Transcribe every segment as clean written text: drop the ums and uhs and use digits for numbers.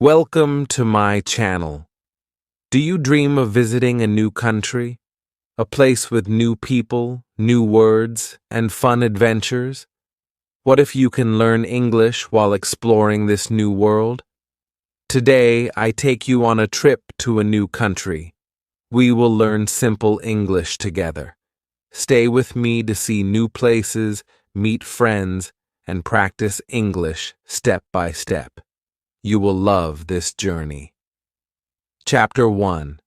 Welcome to my channel. Do you dream of visiting a new country? A place with new people, new words, and fun adventures? What if you can learn English while exploring this new world? Today, I take you on a trip to a new country. We will learn simple English together. Stay with me to see new places, meet friends, and practice English step by step. You will love this journey. Chapter 1.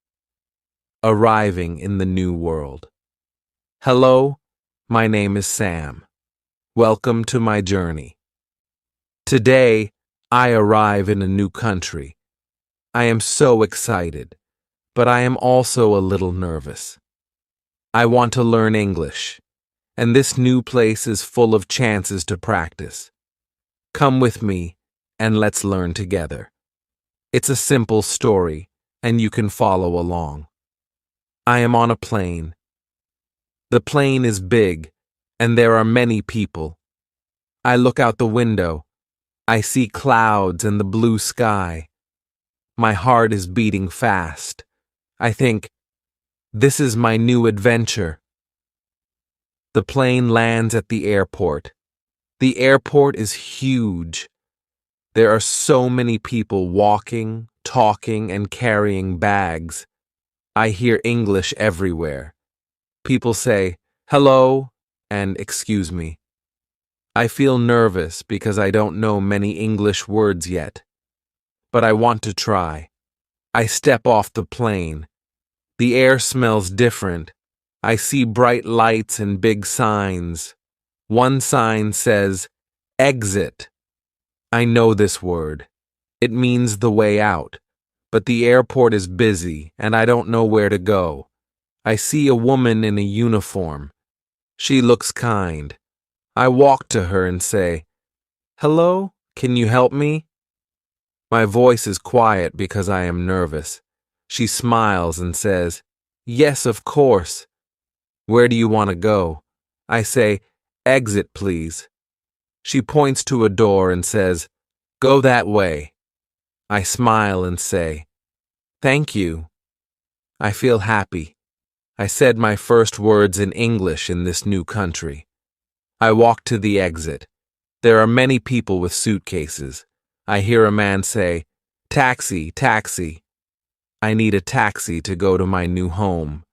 Arriving in the New World. Hello, my name is Sam. Welcome to my journey. Today, I arrive in a new country. I am so excited, but I am also a little nervous. I want to learn English, and this new place is full of chances to practice. Come with me, and let's learn together. It's a simple story, and you can follow along. I am on a plane. The plane is big, and there are many people. I look out the window. I see clouds and the blue sky. My heart is beating fast. I think, this is my new adventure. The plane lands at the airport. The airport is huge. There are so many people walking, talking, and carrying bags. I hear English everywhere. People say, hello, and excuse me. I feel nervous because I don't know many English words yet. But I want to try. I step off the plane. The air smells different. I see bright lights and big signs. One sign says, exit. I know this word. It means the way out. But the airport is busy, and I don't know where to go. I see a woman in a uniform. She looks kind. I walk to her and say, hello, can you help me? My voice is quiet because I am nervous. She smiles and says, yes, of course. Where do you want to go? I say, exit, please. She points to a door and says, go that way. I smile and say, thank you. I feel happy. I said my first words in English in this new country. I walk to the exit. There are many people with suitcases. I hear a man say, taxi, taxi. I need a taxi to go to my new home.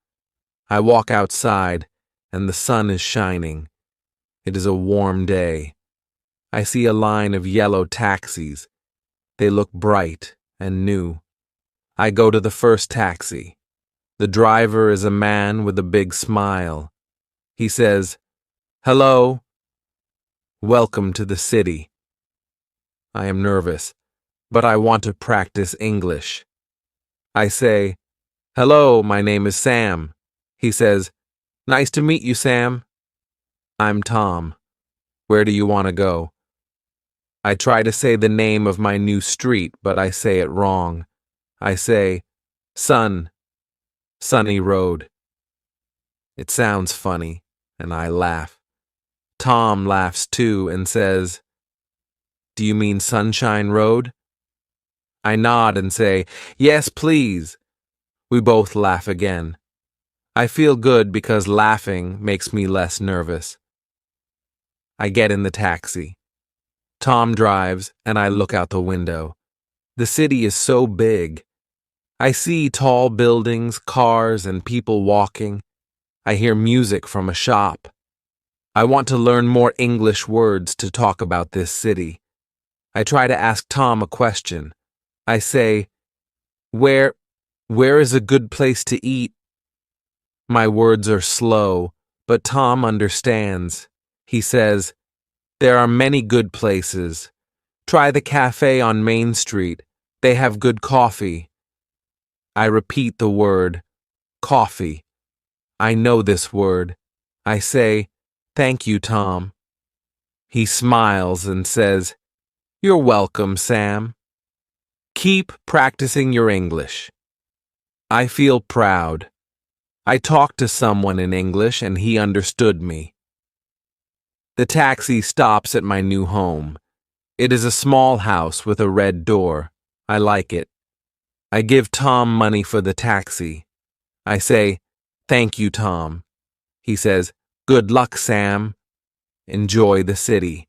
I walk outside, and the sun is shining. It is a warm day. I see a line of yellow taxis. They look bright and new. I go to the first taxi. The driver is a man with a big smile. He says, hello. Welcome to the city. I am nervous, but I want to practice English. I say, hello, my name is Sam. He says, nice to meet you, Sam. I'm Tom. Where do you want to go? I try to say the name of my new street, but I say it wrong. I say, Sunny Road. It sounds funny, and I laugh. Tom laughs too and says, do you mean Sunshine Road? I nod and say, yes, please. We both laugh again. I feel good because laughing makes me less nervous. I get in the taxi. Tom drives, and I look out the window. The city is so big. I see tall buildings, cars, and people walking. I hear music from a shop. I want to learn more English words to talk about this city. I try to ask Tom a question. I say, where is a good place to eat? My words are slow, but Tom understands. He says, there are many good places. Try the cafe on Main Street. They have good coffee. I repeat the word, coffee. I know this word. I say, thank you, Tom. He smiles and says, you're welcome, Sam. Keep practicing your English. I feel proud. I talked to someone in English and he understood me. The taxi stops at my new home. It is a small house with a red door. I like it. I give Tom money for the taxi. I say, "Thank you, Tom." He says, "Good luck, Sam. Enjoy the city."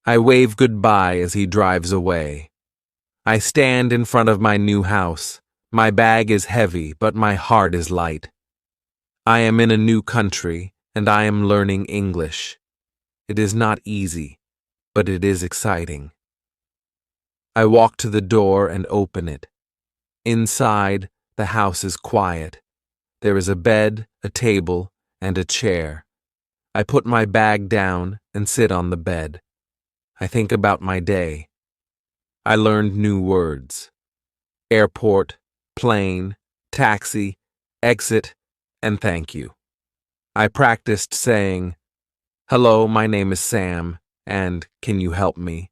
I wave goodbye as he drives away. I stand in front of my new house. My bag is heavy, but my heart is light. I am in a new country, and I am learning English. It is not easy, but it is exciting. I walk to the door and open it. Inside, the house is quiet. There is a bed, a table, and a chair. I put my bag down and sit on the bed. I think about my day. I learned new words. Airport, plane, taxi, exit, and thank you. I practiced saying, "Hello, my name is Sam, and can you help me?"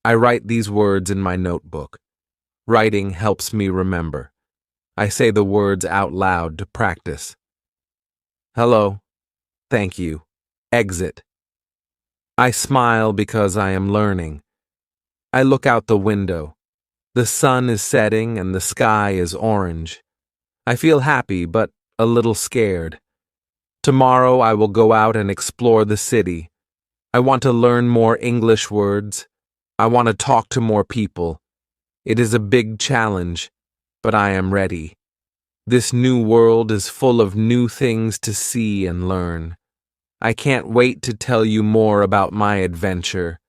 I write these words in my notebook. Writing helps me remember. I say the words out loud to practice. Hello, thank you, exit. I smile because I am learning. I look out the window. The sun is setting and the sky is orange. I feel happy but a little scared. Tomorrow I will go out and explore the city. I want to learn more English words. I want to talk to more people. It is a big challenge, but I am ready. This new world is full of new things to see and learn. I can't wait to tell you more about my adventure.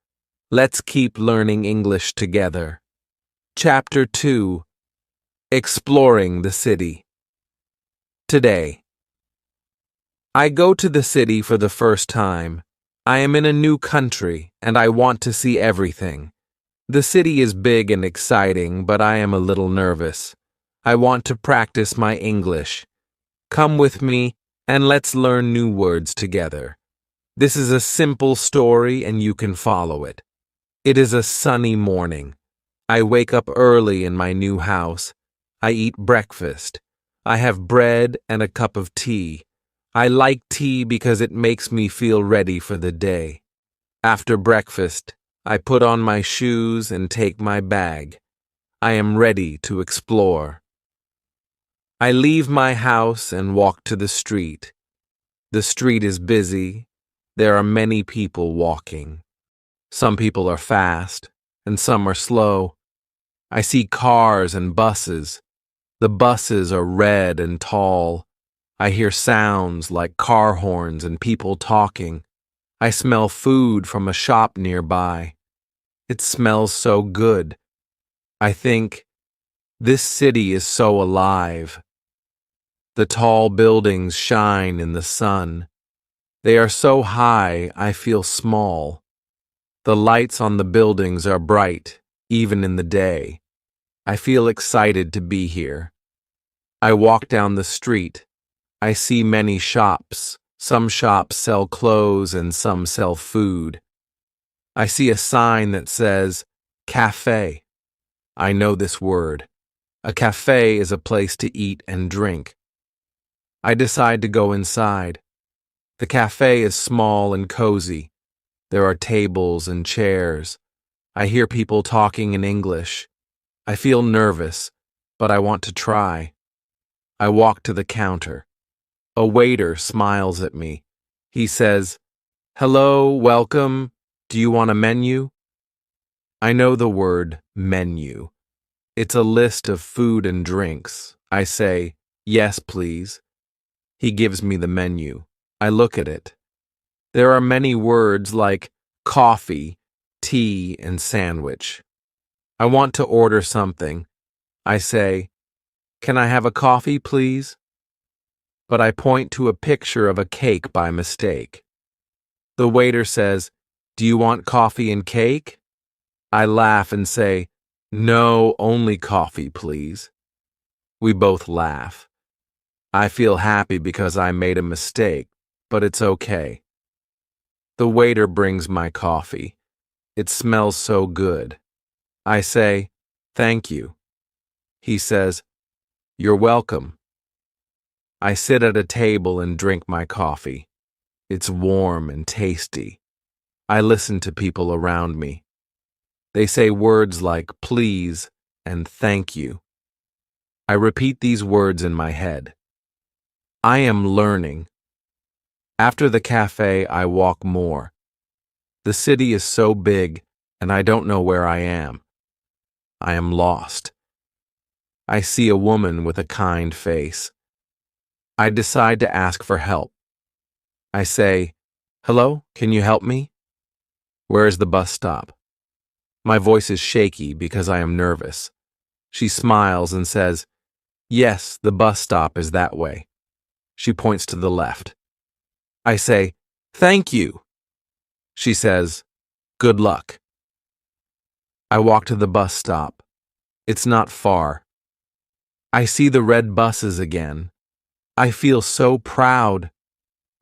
Let's keep learning English together. Chapter 2: Exploring the City. Today, I go to the city for the first time. I am in a new country, and I want to see everything. The city is big and exciting, but I am a little nervous. I want to practice my English. Come with me, and let's learn new words together. This is a simple story, and you can follow it. It is a sunny morning. I wake up early in my new house. I eat breakfast. I have bread and a cup of tea. I like tea because it makes me feel ready for the day. After breakfast, I put on my shoes and take my bag. I am ready to explore. I leave my house and walk to the street. The street is busy. There are many people walking. Some people are fast, and some are slow. I see cars and buses. The buses are red and tall. I hear sounds like car horns and people talking. I smell food from a shop nearby. It smells so good. I think, this city is so alive. The tall buildings shine in the sun. They are so high, I feel small. The lights on the buildings are bright, even in the day. I feel excited to be here. I walk down the street. I see many shops. Some shops sell clothes and some sell food. I see a sign that says, cafe. I know this word. A cafe is a place to eat and drink. I decide to go inside. The cafe is small and cozy. There are tables and chairs. I hear people talking in English. I feel nervous, but I want to try. I walk to the counter. A waiter smiles at me. He says, "Hello, welcome. Do you want a menu?" I know the word menu. It's a list of food and drinks. I say, "Yes, please." He gives me the menu. I look at it. There are many words like coffee, tea, and sandwich. I want to order something. I say, "Can I have a coffee, please?" But I point to a picture of a cake by mistake. The waiter says, "Do you want coffee and cake?" I laugh and say, "No, only coffee, please." We both laugh. I feel happy because I made a mistake, but it's okay. The waiter brings my coffee. It smells so good. I say, "Thank you." He says, "You're welcome." I sit at a table and drink my coffee. It's warm and tasty. I listen to people around me. They say words like please and thank you. I repeat these words in my head. I am learning. After the cafe, I walk more. The city is so big, and I don't know where I am. I am lost. I see a woman with a kind face. I decide to ask for help. I say, "Hello, can you help me? Where is the bus stop?" My voice is shaky because I am nervous. She smiles and says, "Yes, the bus stop is that way." She points to the left. I say, "Thank you." She says, "Good luck." I walk to the bus stop. It's not far. I see the red buses again. I feel so proud.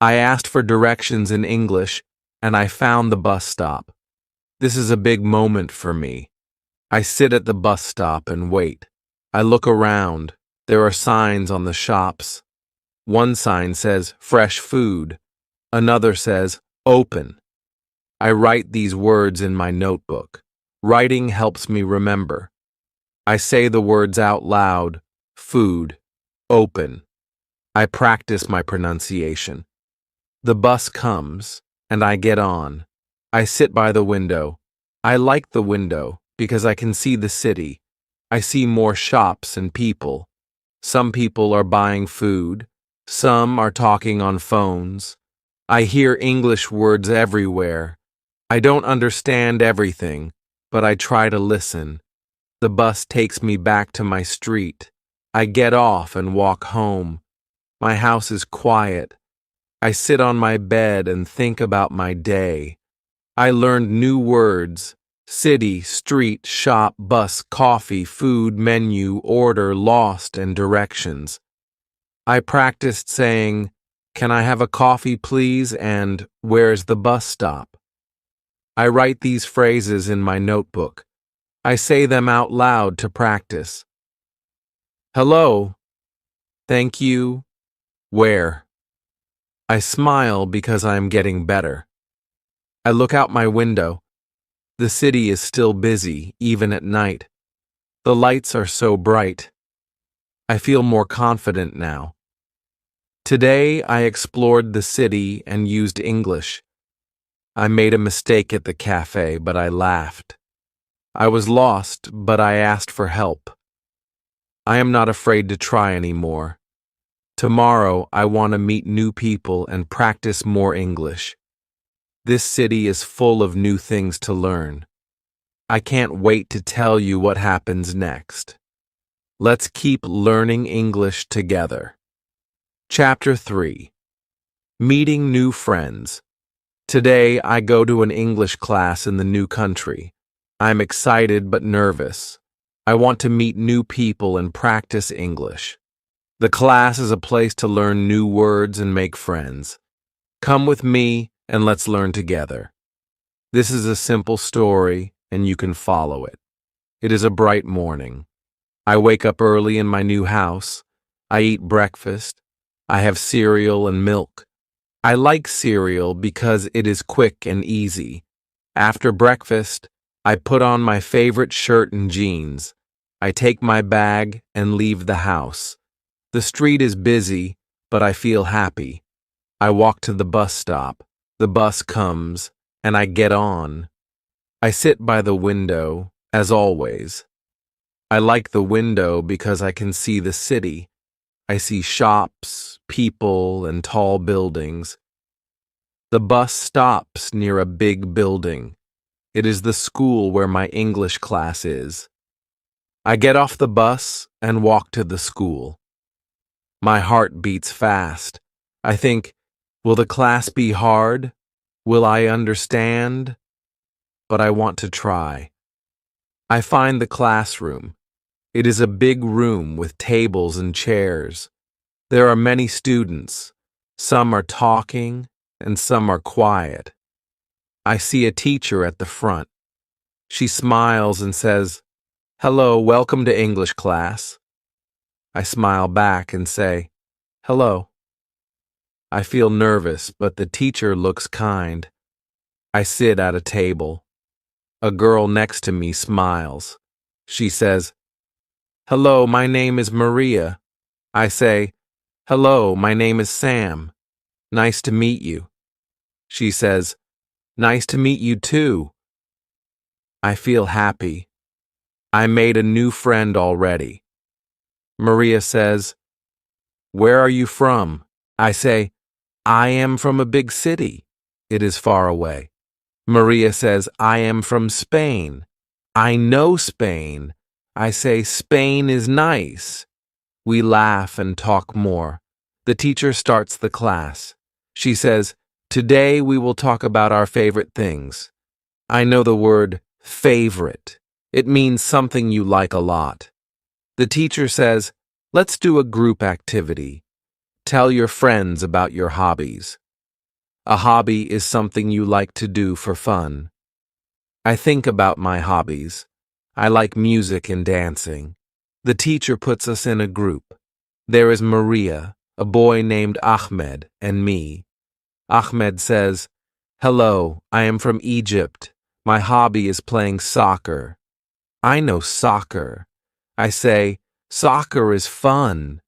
I asked for directions in English, and I found the bus stop. This is a big moment for me. I sit at the bus stop and wait. I look around. There are signs on the shops. One sign says, "Fresh food." Another says, "Open." I write these words in my notebook. Writing helps me remember. I say the words out loud: food, open. I practice my pronunciation. The bus comes, and I get on. I sit by the window. I like the window because I can see the city. I see more shops and people. Some people are buying food. Some are talking on phones. I hear English words everywhere. I don't understand everything, but I try to listen. The bus takes me back to my street. I get off and walk home. My house is quiet. I sit on my bed and think about my day. I learned new words: city, street, shop, bus, coffee, food, menu, order, lost, and directions. I practiced saying, "Can I have a coffee, please?" and "Where's the bus stop?" I write these phrases in my notebook. I say them out loud to practice. Hello. Thank you. Where? I smile because I am getting better. I look out my window. The city is still busy, even at night. The lights are so bright. I feel more confident now. Today, I explored the city and used English. I made a mistake at the cafe, but I laughed. I was lost, but I asked for help. I am not afraid to try anymore. Tomorrow, I want to meet new people and practice more English. This city is full of new things to learn. I can't wait to tell you what happens next. Let's keep learning English together. Chapter 3. Meeting New Friends. Today, I go to an English class in the new country. I'm excited but nervous. I want to meet new people and practice English. The class is a place to learn new words and make friends. Come with me and let's learn together. This is a simple story and you can follow it. It is a bright morning. I wake up early in my new house. I eat breakfast. I have cereal and milk. I like cereal because it is quick and easy. After breakfast, I put on my favorite shirt and jeans. I take my bag and leave the house. The street is busy, but I feel happy. I walk to the bus stop. The bus comes, and I get on. I sit by the window, as always. I like the window because I can see the city. I see shops, people, and tall buildings. The bus stops near a big building. It is the school where my English class is. I get off the bus and walk to the school. My heart beats fast. I think, will the class be hard? Will I understand? But I want to try. I find the classroom. It is a big room with tables and chairs. There are many students. Some are talking and some are quiet. I see a teacher at the front. She smiles and says, "Hello, welcome to English class." I smile back and say, "Hello." I feel nervous, but the teacher looks kind. I sit at a table. A girl next to me smiles. She says, "Hello, my name is Maria." I say, "Hello, my name is Sam. Nice to meet you." She says, "Nice to meet you too." I feel happy. I made a new friend already. Maria says, "Where are you from?" I say, "I am from a big city. It is far away." Maria says, "I am from Spain." "I know Spain." I say, "Spain is nice." We laugh and talk more. The teacher starts the class. She says, "Today we will talk about our favorite things." I know the word favorite. It means something you like a lot. The teacher says, "Let's do a group activity. Tell your friends about your hobbies." A hobby is something you like to do for fun. I think about my hobbies. I like music and dancing. The teacher puts us in a group. There is Maria, a boy named Ahmed, and me. Ahmed says, "Hello, I am from Egypt. My hobby is playing soccer." I know soccer. I say, "Soccer is fun."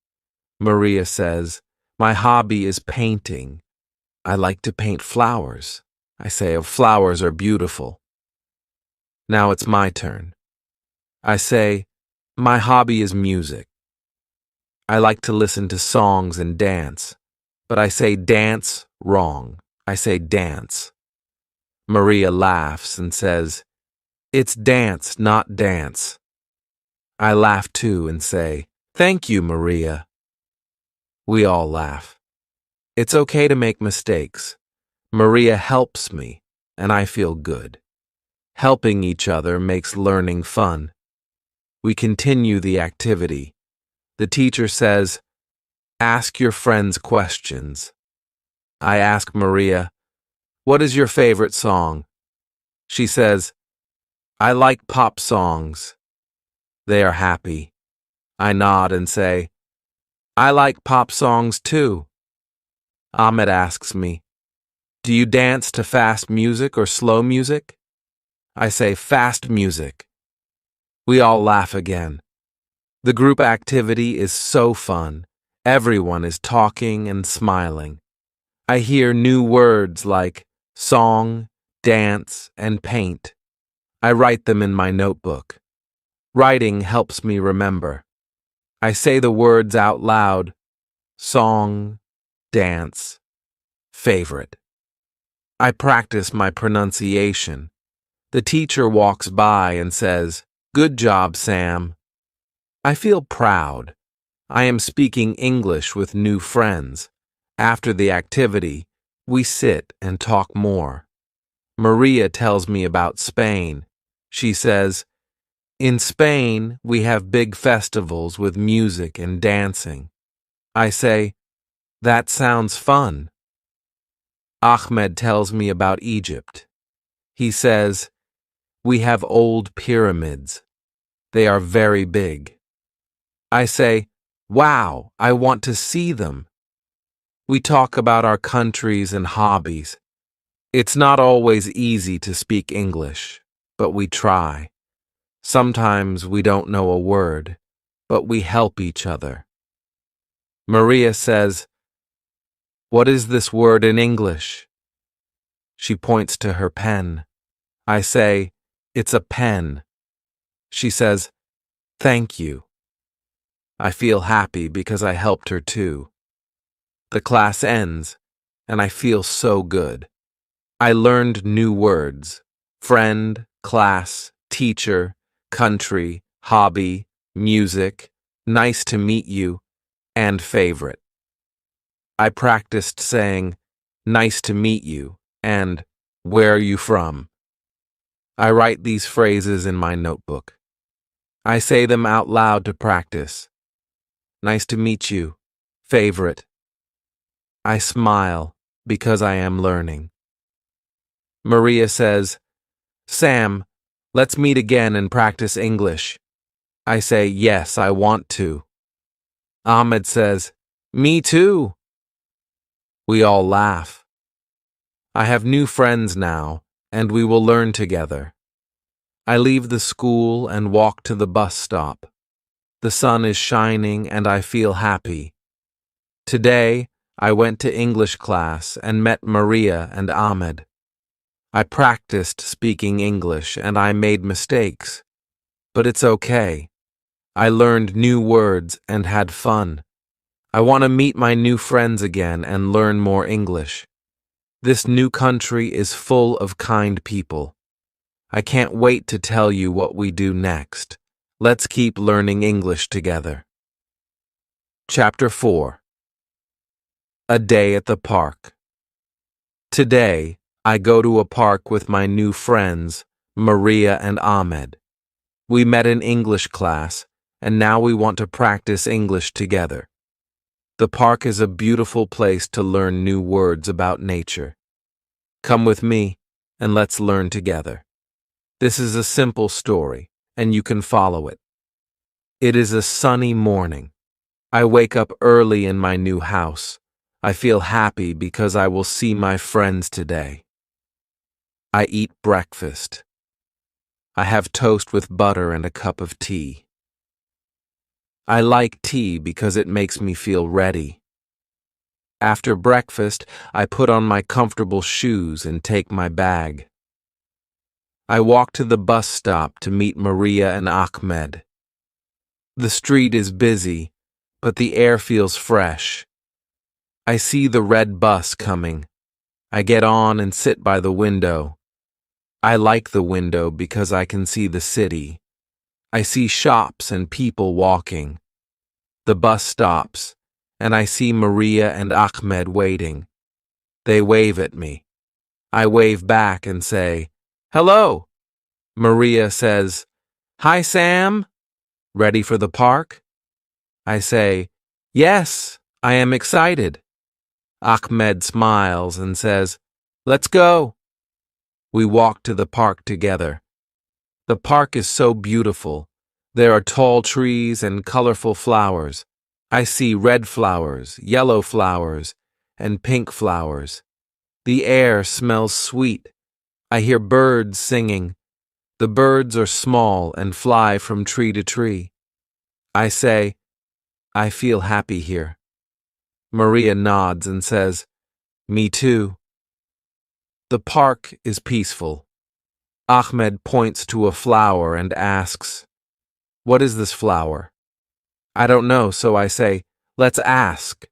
Maria says, "My hobby is painting. I like to paint flowers." I say, "Oh, flowers are beautiful." Now it's my turn. I say, "My hobby is music. I like to listen to songs and dance." But I say dance wrong. I say dance. Maria laughs and says, "It's dance, not dance." I laugh too and say, "Thank you, Maria." We all laugh. It's okay to make mistakes. Maria helps me, and I feel good. Helping each other makes learning fun. We continue the activity. The teacher says, "Ask your friends questions." I ask Maria, "What is your favorite song?" She says, "I like pop songs." They are happy. I nod and say, "I like pop songs too." Ahmed asks me, "Do you dance to fast music or slow music?" I say, "Fast music." We all laugh again. The group activity is so fun. Everyone is talking and smiling. I hear new words like song, dance, and paint. I write them in my notebook. Writing helps me remember. I say the words out loud: song, dance, favorite. I practice my pronunciation. The teacher walks by and says, "Good job, Sam." I feel proud. I am speaking English with new friends. After the activity, we sit and talk more. Maria tells me about Spain. She says, "In Spain, we have big festivals with music and dancing." I say, "That sounds fun." Ahmed tells me about Egypt. He says, "We have old pyramids. They are very big." I say, "Wow, I want to see them." We talk about our countries and hobbies. It's not always easy to speak English, but we try. Sometimes we don't know a word, but we help each other. Maria says, "What is this word in English?" She points to her pen. I say, "It's a pen." She says, "Thank you." I feel happy because I helped her too. The class ends, and I feel so good. I learned new words: friend, class, teacher, country, hobby, music, nice to meet you, and favorite. I practiced saying, "Nice to meet you," and "Where are you from?" I write these phrases in my notebook. I say them out loud to practice. Nice to meet you, favorite. I smile because I am learning. Maria says, "Sam, let's meet again and practice English." I say, "Yes, I want to." Ahmed says, "Me too." We all laugh. I have new friends now, and we will learn together. I leave the school and walk to the bus stop. The sun is shining and I feel happy. Today, I went to English class and met Maria and Ahmed. I practiced speaking English and I made mistakes. But it's okay. I learned new words and had fun. I want to meet my new friends again and learn more English. This new country is full of kind people. I can't wait to tell you what we do next. Let's keep learning English together. Chapter 4. A Day at the Park. Today, I go to a park with my new friends, Maria and Ahmed. We met in English class, and now we want to practice English together. The park is a beautiful place to learn new words about nature. Come with me, and let's learn together. This is a simple story, and you can follow it. It is a sunny morning. I wake up early in my new house. I feel happy because I will see my friends today. I eat breakfast. I have toast with butter and a cup of tea. I like tea because it makes me feel ready. After breakfast, I put on my comfortable shoes and take my bag. I walk to the bus stop to meet Maria and Ahmed. The street is busy, but the air feels fresh. I see the red bus coming. I get on and sit by the window. I like the window because I can see the city. I see shops and people walking. The bus stops, and I see Maria and Ahmed waiting. They wave at me. I wave back and say, "Hello." Maria says, "Hi, Sam. Ready for the park?" I say, "Yes, I am excited." Ahmed smiles and says, "Let's go." We walk to the park together. The park is so beautiful. There are tall trees and colorful flowers. I see red flowers, yellow flowers, and pink flowers. The air smells sweet. I hear birds singing. The birds are small and fly from tree to tree. I say, "I feel happy here." Maria nods and says, "Me too." The park is peaceful. Ahmed points to a flower and asks, "What is this flower?" I don't know, so I say, "Let's ask."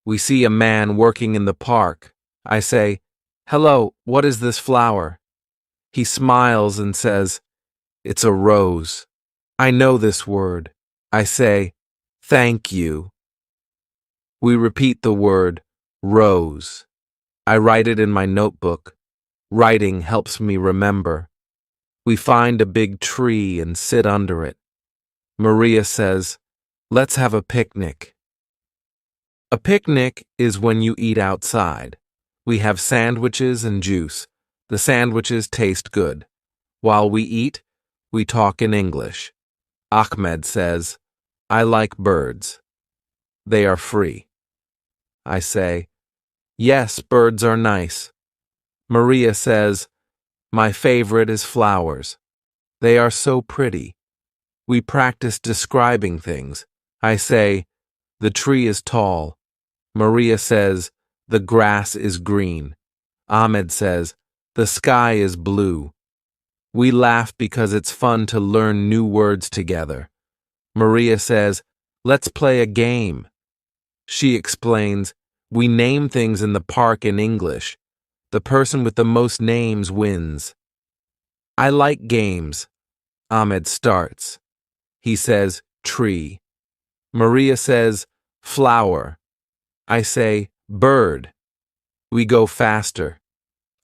We see a man working in the park. I say, "Hello, what is this flower?" He smiles and says, "It's a rose." I know this word. I say, "Thank you." We repeat the word, rose. I write it in my notebook. Writing helps me remember. We find a big tree and sit under it. Maria says, "Let's have a picnic." A picnic is when you eat outside. We have sandwiches and juice. The sandwiches taste good. While we eat, we talk in English. Ahmed says, "I like birds. They are free." I say, "Yes, birds are nice." Maria says, "My favorite is flowers. They are so pretty." We practice describing things. I say, "The tree is tall." Maria says, "The grass is green." Ahmed says, "The sky is blue." We laugh because it's fun to learn new words together. Maria says, "Let's play a game." She explains, "We name things in the park in English. The person with the most names wins." I like games. Ahmed starts. He says, "Tree." Maria says, "Flower." I say, "Bird." We go faster.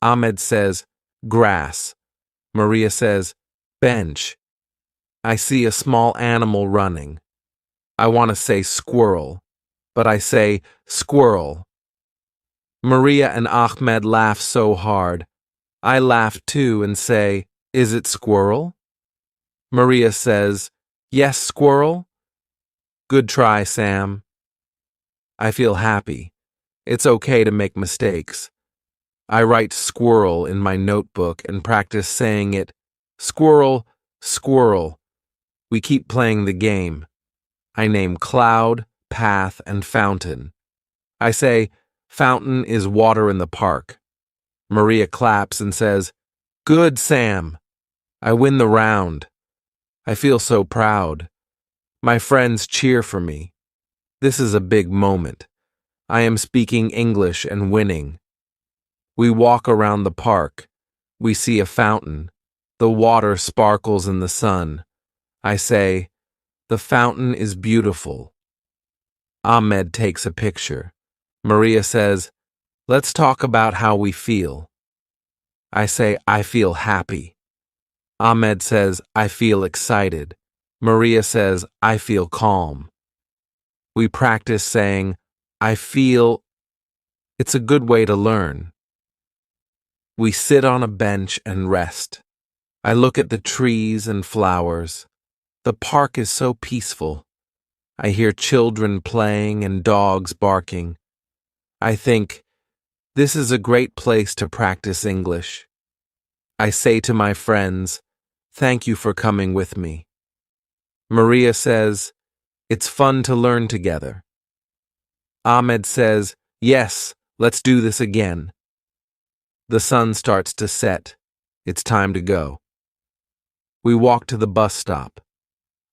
Ahmed says, "Grass." Maria says, "Bench." I see a small animal running. I want to say squirrel, but I say squirrel. Maria and Ahmed laugh so hard. I laugh too and say, "Is it squirrel?" Maria says, "Yes, squirrel." Good try, Sam. I feel happy. It's okay to make mistakes. I write squirrel in my notebook and practice saying it Squirrel, squirrel. We keep playing the game. I name cloud, path, and fountain. I say, fountain is water in the park. Maria claps and says, "Good, Sam." I win the round. I feel so proud. My friends cheer for me. This is a big moment. I am speaking English and winning. We walk around the park. We see a fountain. The water sparkles in the sun. I say, "The fountain is beautiful." Ahmed takes a picture. Maria says, "Let's talk about how we feel." I say, "I feel happy." Ahmed says, "I feel excited." Maria says, "I feel calm." We practice saying, "I feel." It's a good way to learn. We sit on a bench and rest. I look at the trees and flowers. The park is so peaceful. I hear children playing and dogs barking. I think, this is a great place to practice English. I say to my friends, "Thank you for coming with me." Maria says, "It's fun to learn together." Ahmed says, "Yes, let's do this again." The sun starts to set. It's time to go. We walk to the bus stop.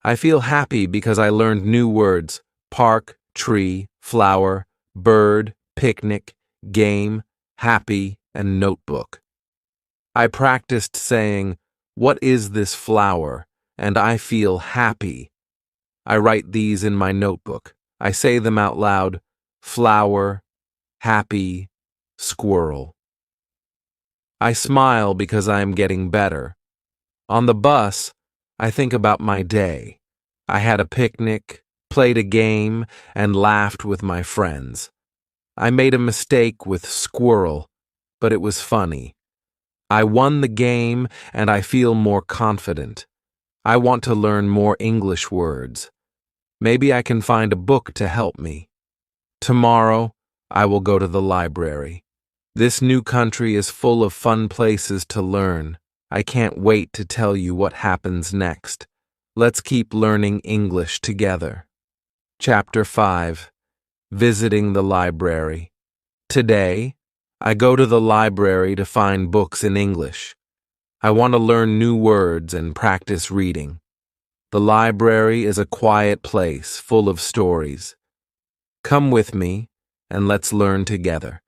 I feel happy because I learned new words: park, tree, flower, bird, picnic, game, happy, and notebook. I practiced saying, "What is this flower?" and "I feel happy." I write these in my notebook. I say them out loud: flower, happy, squirrel. I smile because I am getting better. On the bus, I think about my day. I had a picnic, played a game, and laughed with my friends. I made a mistake with squirrel, but it was funny. I won the game and I feel more confident. I want to learn more English words. Maybe I can find a book to help me. Tomorrow, I will go to the library. This new country is full of fun places to learn. I can't wait to tell you what happens next. Let's keep learning English together. Chapter 5. Visiting the library. Today, I go to the library to find books in English. I want to learn new words and practice reading. The library is a quiet place full of stories. Come with me and let's learn together.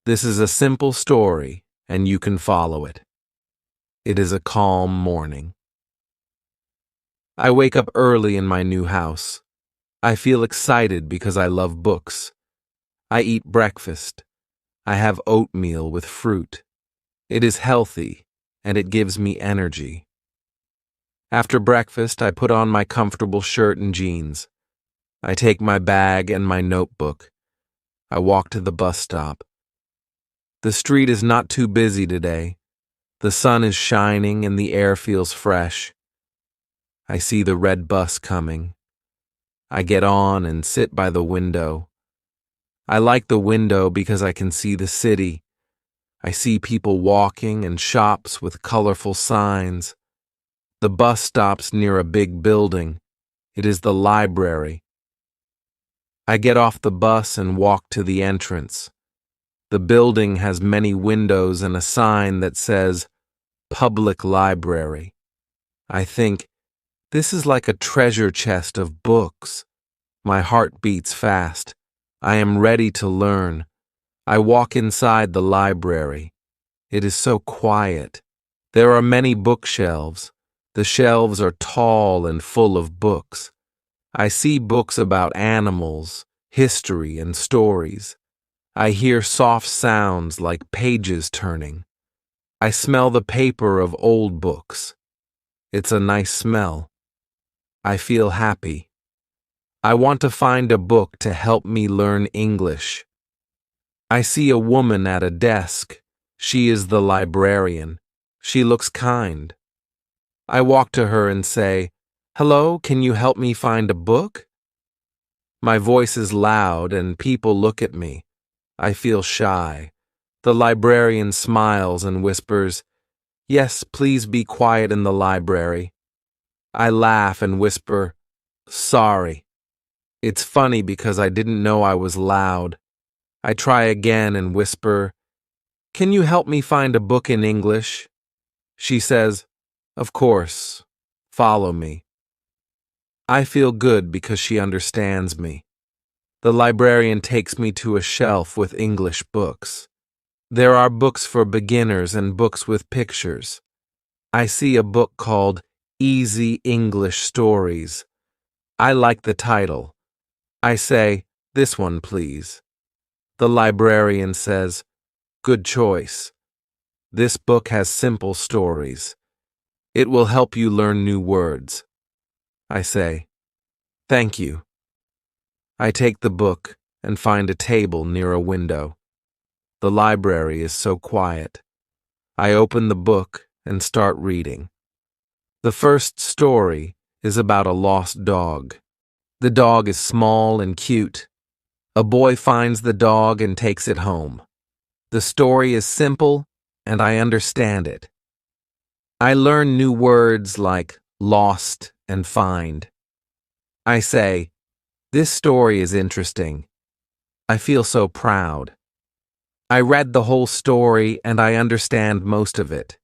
This is a simple story and you can follow it. It is a calm morning. I wake up early in my new house. I feel excited because I love books. I eat breakfast. I have oatmeal with fruit. It is healthy and it gives me energy. After breakfast, I put on my comfortable shirt and jeans. I take my bag and my notebook. I walk to the bus stop. The street is not too busy today. The sun is shining and the air feels fresh. I see the red bus coming. I get on and sit by the window. I like the window because I can see the city. I see people walking and shops with colorful signs. The bus stops near a big building. It is the library. I get off the bus and walk to the entrance. The building has many windows and a sign that says, "Public Library." I think, this is like a treasure chest of books. My heart beats fast. I am ready to learn. I walk inside the library. It is so quiet. There are many bookshelves. The shelves are tall and full of books. I see books about animals, history, and stories. I hear soft sounds like pages turning. I smell the paper of old books. It's a nice smell. I feel happy. I want to find a book to help me learn English. I see a woman at a desk. She is the librarian. She looks kind. I walk to her and say, "Hello, can you help me find a book?" My voice is loud and people look at me. I feel shy. The librarian smiles and whispers, Yes, please be quiet in the library. I laugh and whisper, sorry. It's funny because I didn't know I was loud. I try again and whisper, can you help me find a book in English? She says, of course. Follow me. I feel good because she understands me. The librarian takes me to a shelf with English books. There are books for beginners and books with pictures. I see a book called Easy English Stories. I like the title. I say, this one, please. The librarian says, good choice. This book has simple stories. It will help you learn new words. I say, thank you. I take the book and find a table near a window. The library is so quiet. I open the book and start reading. The first story is about a lost dog. The dog is small and cute. A boy finds the dog and takes it home. The story is simple, and I understand it. I learn new words like lost and find. I say, this story is interesting. I feel so proud. I read the whole story and I understand most of it.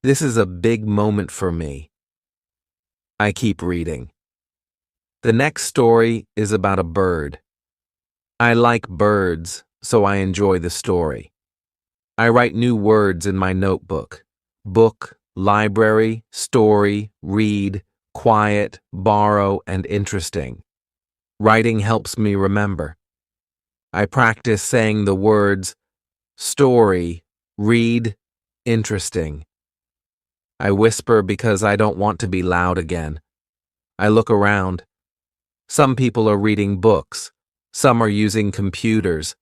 This is a big moment for me. I keep reading. The next story is about a bird. I like birds, so I enjoy the story. I write new words in my notebook. Book, library, story, read, quiet, borrow, and interesting. Writing helps me remember. I practice saying the words story, read, interesting. I whisper because I don't want to be loud again. I look around. Some people are reading books. Some are using computers.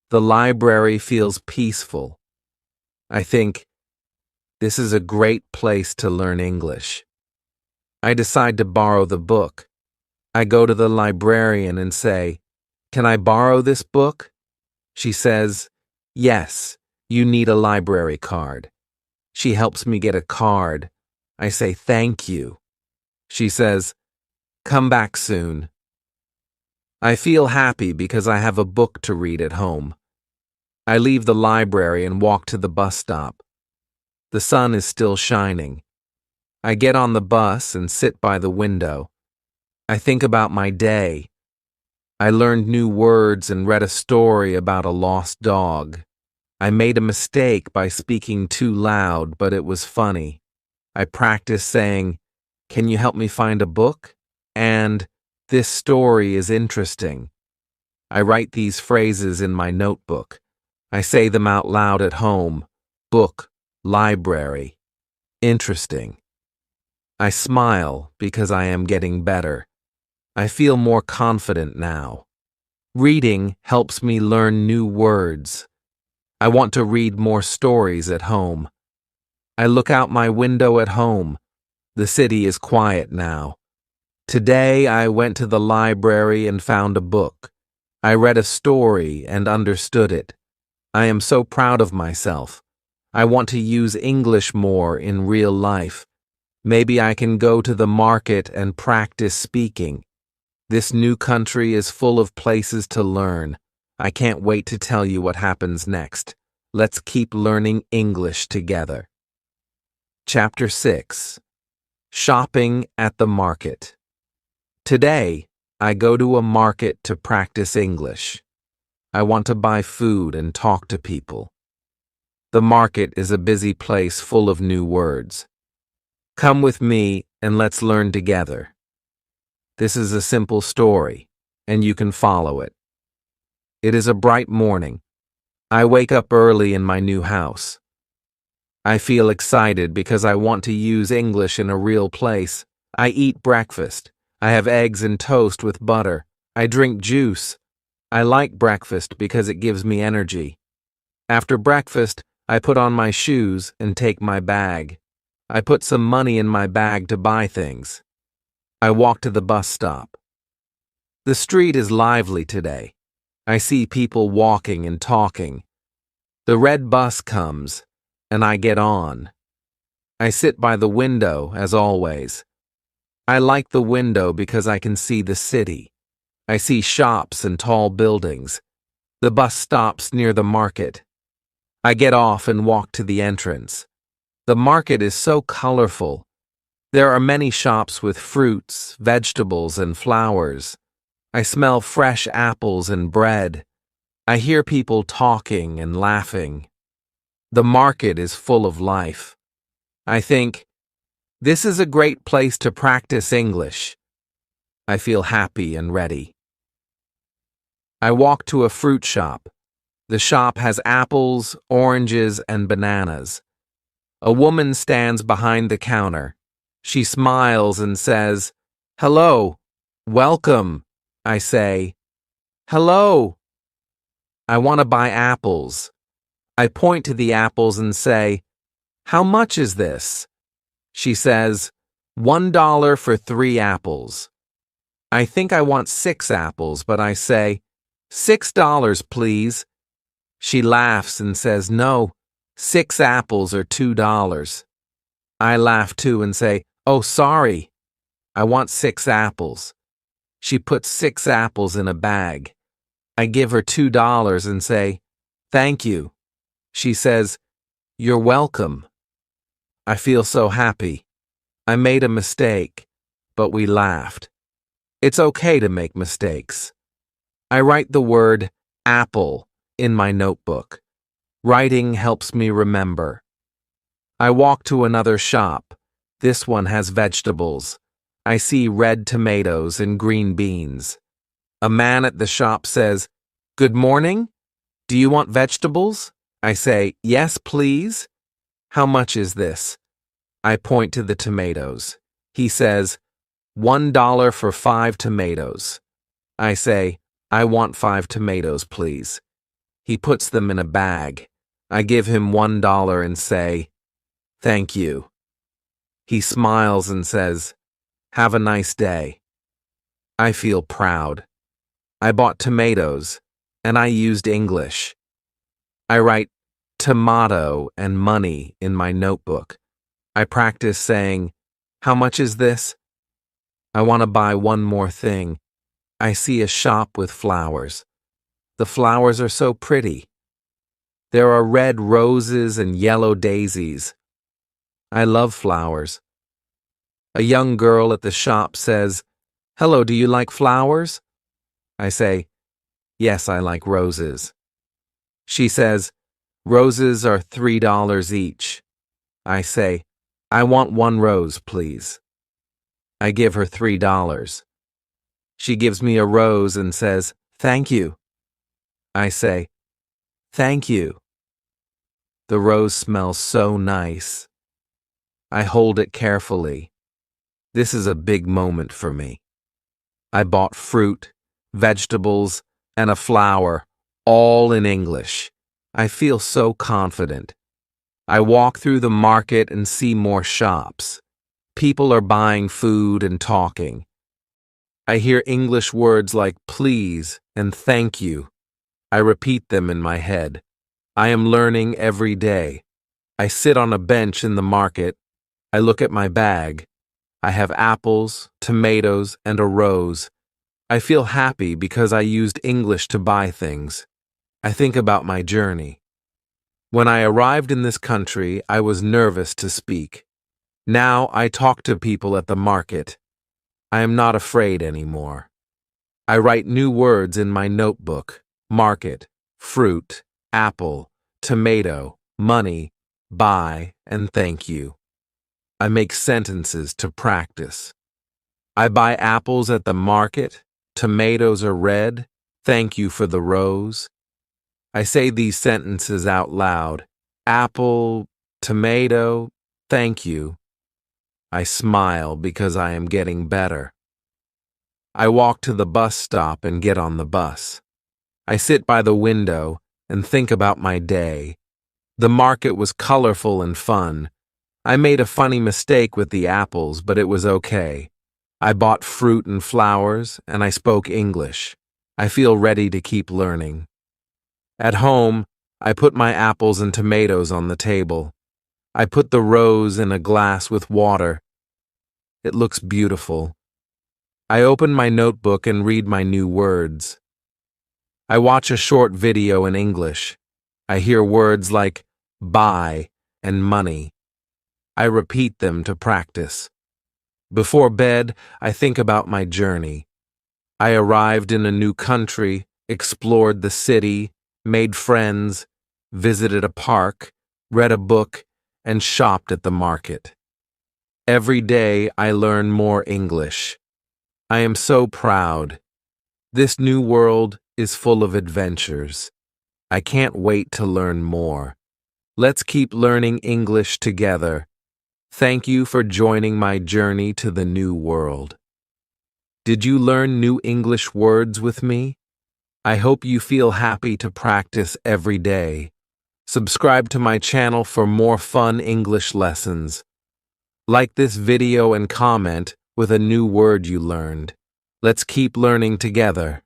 The library feels peaceful. I think, this is a great place to learn English. I decide to borrow the book. I go to the librarian and say, can I borrow this book? She says, yes, you need a library card. She helps me get a card. I say thank you. She says, come back soon. I feel happy because I have a book to read at home. I leave the library and walk to the bus stop. The sun is still shining. I get on the bus and sit by the window. I think about my day. I learned new words and read a story about a lost dog. I made a mistake by speaking too loud, but it was funny. I practiced saying, can you help me find a book? And, this story is interesting. I write these phrases in my notebook. I say them out loud at home. Book, library, interesting. I smile because I am getting better. I feel more confident now. Reading helps me learn new words. I want to read more stories at home. I look out my window at home. The city is quiet now. Today I went to the library and found a book. I read a story and understood it. I am so proud of myself. I want to use English more in real life. Maybe I can go to the market and practice speaking. This new country is full of places to learn. I can't wait to tell you what happens next. Let's keep learning English together. Chapter 6. Shopping at the Market. Today, I go to a market to practice English. I want to buy food and talk to people. The market is a busy place full of new words. Come with me and let's learn together. This is a simple story, and you can follow it. It is a bright morning. I wake up early in my new house. I feel excited because I want to use English in a real place. I eat breakfast. I have eggs and toast with butter. I drink juice. I like breakfast because it gives me energy. After breakfast, I put on my shoes and take my bag. I put some money in my bag to buy things. I walk to the bus stop. The street is lively today. I see people walking and talking. The red bus comes, and I get on. I sit by the window, as always. I like the window because I can see the city. I see shops and tall buildings. The bus stops near the market. I get off and walk to the entrance. The market is so colorful. There are many shops with fruits, vegetables, and flowers. I smell fresh apples and bread. I hear people talking and laughing. The market is full of life. I think, this is a great place to practice English. I feel happy and ready. I walk to a fruit shop. The shop has apples, oranges, and bananas. A woman stands behind the counter. She smiles and says, "Hello, welcome." I say, "Hello." I want to buy apples. I point to the apples and say, "How much is this?" She says, $1 for 3 apples. I think I want 6 apples, but I say, $6, please. She laughs and says, "No, 6 apples are $2. I laugh too and say, "Oh, sorry. I want 6 apples." She puts 6 apples in a bag. I give her $2 and say, "Thank you." She says, "You're welcome." I feel so happy. I made a mistake, but we laughed. It's okay to make mistakes. I write the word apple in my notebook. Writing helps me remember. I walk to another shop. This one has vegetables. I see red tomatoes and green beans. A man at the shop says, "Good morning. Do you want vegetables?" I say, "Yes, please." "How much is this?" I point to the tomatoes. He says, $1 for 5 tomatoes. I say, "I want 5 tomatoes, please." He puts them in a bag. I give him $1 and say, "Thank you." He smiles and says, "Have a nice day." I feel proud. I bought tomatoes, and I used English. I write tomato and money in my notebook. I practice saying, "How much is this?" I want to buy one more thing. I see a shop with flowers. The flowers are so pretty. There are red roses and yellow daisies. I love flowers. A young girl at the shop says, "Hello, do you like flowers?" I say, "Yes, I like roses." She says, "Roses are $3 each." I say, "I want 1 rose, please." I give her $3. She gives me a rose and says, "Thank you." I say, "Thank you." The rose smells so nice. I hold it carefully. This is a big moment for me. I bought fruit, vegetables, and a flower, all in English. I feel so confident. I walk through the market and see more shops. People are buying food and talking. I hear English words like please and thank you. I repeat them in my head. I am learning every day. I sit on a bench in the market. I look at my bag. I have apples, tomatoes, and a rose. I feel happy because I used English to buy things. I think about my journey. When I arrived in this country, I was nervous to speak. Now I talk to people at the market. I am not afraid anymore. I write new words in my notebook: market, fruit, apple, tomato, money, buy, and thank you. I make sentences to practice. I buy apples at the market. Tomatoes are red. Thank you for the rose. I say these sentences out loud. Apple, tomato, thank you. I smile because I am getting better. I walk to the bus stop and get on the bus. I sit by the window and think about my day. The market was colorful and fun. I made a funny mistake with the apples, but it was okay. I bought fruit and flowers, and I spoke English. I feel ready to keep learning. At home, I put my apples and tomatoes on the table. I put the rose in a glass with water. It looks beautiful. I open my notebook and read my new words. I watch a short video in English. I hear words like buy and money. I repeat them to practice. Before bed, I think about my journey. I arrived in a new country, explored the city, made friends, visited a park, read a book, and shopped at the market. Every day I learn more English. I am so proud. This new world is full of adventures. I can't wait to learn more. Let's keep learning English together. Thank you for joining my journey to the new world. Did you learn new English words with me? I hope you feel happy to practice every day. Subscribe to my channel for more fun English lessons. Like this video and comment with a new word you learned. Let's keep learning together.